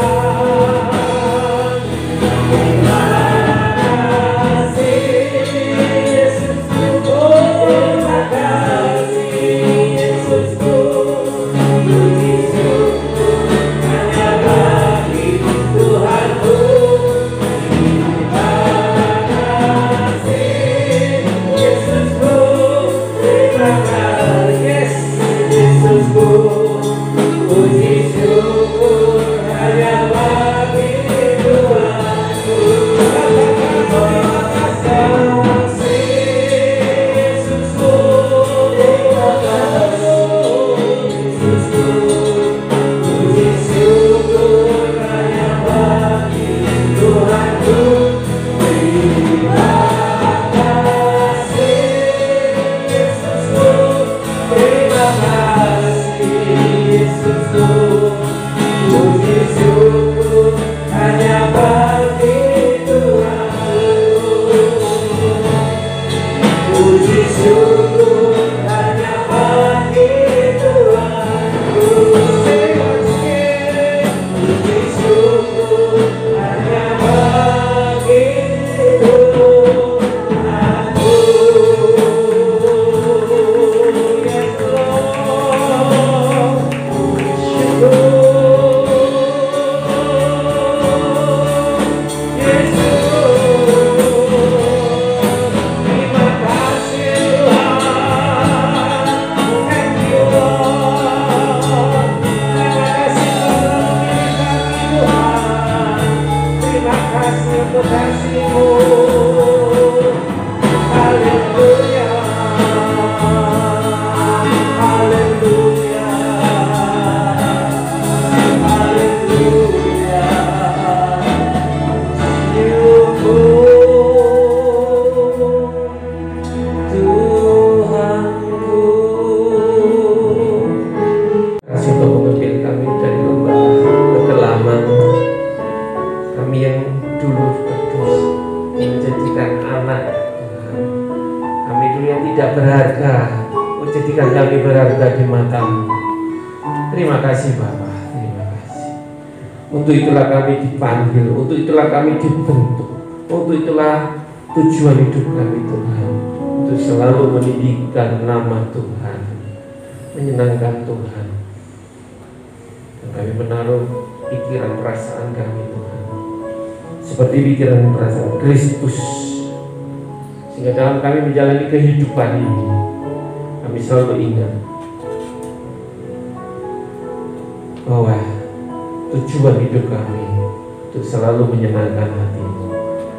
Untuk itulah kami dipanggil, untuk itulah kami dibentuk, untuk itulah tujuan hidup kami Tuhan, untuk selalu meninggikan nama Tuhan, menyenangkan Tuhan. Dan kami menaruh pikiran perasaan kami Tuhan seperti pikiran perasaan Kristus, sehingga dalam kami menjalani kehidupan ini kami selalu ingat bahwa tujuan hidup kami untuk selalu menyenangkan hati-Mu.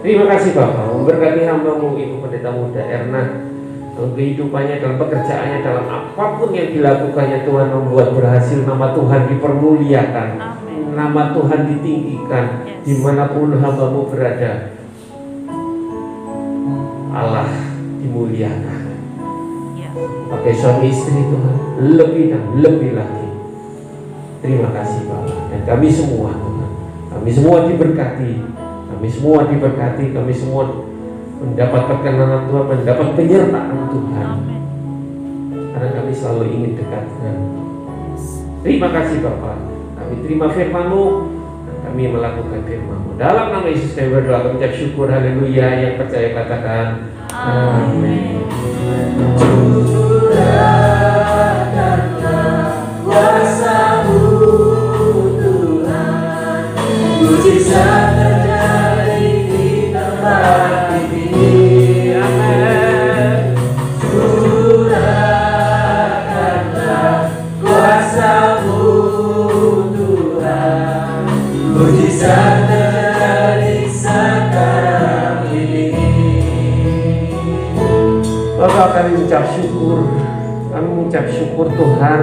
Terima kasih Bapak, memberkati hamba-Mu Ibu Pendeta Muda Erna dalam kehidupannya, dalam pekerjaannya, dalam apapun yang dilakukannya. Tuhan membuat berhasil, nama Tuhan dipermuliakan. Amin. Nama Tuhan ditinggikan. Dimanapun hamba-Mu berada, Allah dimuliakan. Pakai suami istri Tuhan, lebih dan lebih lagi. Terima kasih Bapak, dan kami semua Tuhan, kami semua diberkati, kami semua diberkati, kami semua mendapat perkenanan Tuhan, mendapat penyertaan Tuhan. Karena kami selalu ingin dekat dengan Terima kasih Bapak, kami terima firman-Mu dan kami melakukan firman-Mu. Dalam nama Yesus kami berdoa, kami ucap syukur, haleluya. Yang percaya katakan amin. Kuasa-Mu Tuhan, mujizat terjadi di tempat ini. Amin. Curahkanlah kuasa-Mu Tuhan, mujizat terjadi sekarang ini. Bapak, kami ucap syukur. Kami mengucap syukur Tuhan,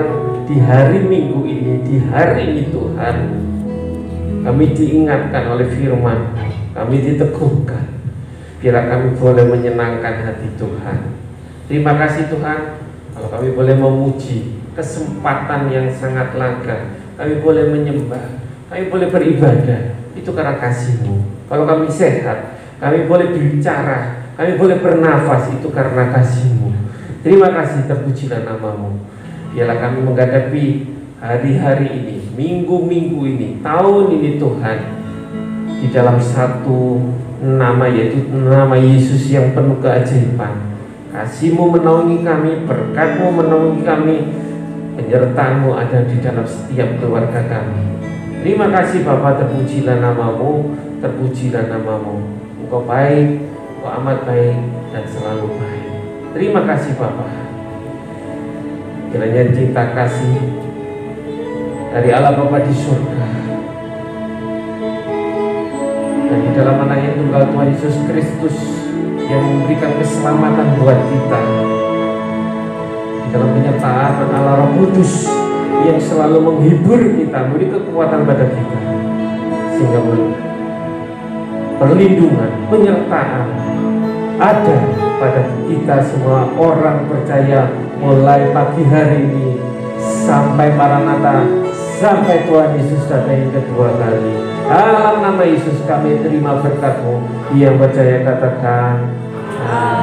di hari Minggu ini, di hari ini Tuhan, kami diingatkan oleh firman, kami diteguhkan, biar kami boleh menyenangkan hati Tuhan. Terima kasih Tuhan, kalau kami boleh memuji, kesempatan yang sangat langka, kami boleh menyembah, kami boleh beribadah, itu karena kasih-Mu. Kalau kami sehat, kami boleh bicara, kami boleh bernafas, itu karena kasih-Mu. Terima kasih, terpujilah nama-Mu. Biarlah kami menghadapi hari-hari ini, minggu-minggu ini, tahun ini Tuhan, di dalam satu nama, yaitu nama Yesus yang penuh keajaiban. Kasih-Mu menaungi kami, berkat-Mu menaungi kami, penyertaan-Mu ada di dalam setiap keluarga kami. Terima kasih Bapa, terpujilah nama-Mu, terpujilah nama-Mu. Engkau baik, Engkau amat baik dan selalu baik. Terima kasih Bapa. Kiranya cinta kasih dari Allah Bapa di surga dan di dalam anaknya tunggal Tuhan Yesus Kristus yang memberikan keselamatan buat kita, di dalam penyertaan Allah Roh Kudus yang selalu menghibur kita, memberi kekuatan pada kita, sehingga perlindungan, penyertaan ada pada kita semua orang percaya, mulai pagi hari ini sampai Maranatha, sampai Tuhan Yesus datang yang kedua kali. Dalam nama Yesus kami terima berkat-Mu. Yang percaya katakan amin.